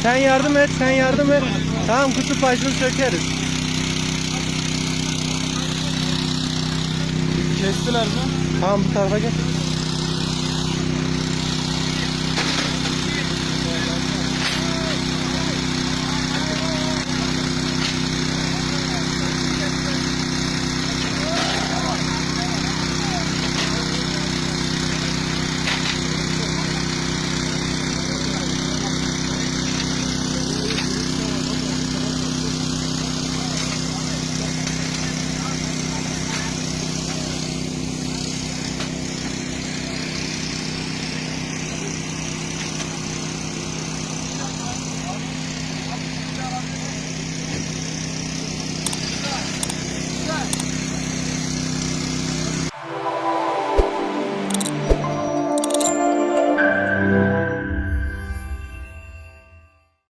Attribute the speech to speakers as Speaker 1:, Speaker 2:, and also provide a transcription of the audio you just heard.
Speaker 1: Sen yardım et, sen yardım et. Tamam, kutup başını sökeriz.
Speaker 2: Kestiler mi?
Speaker 1: Tamam, bu tarafa gel.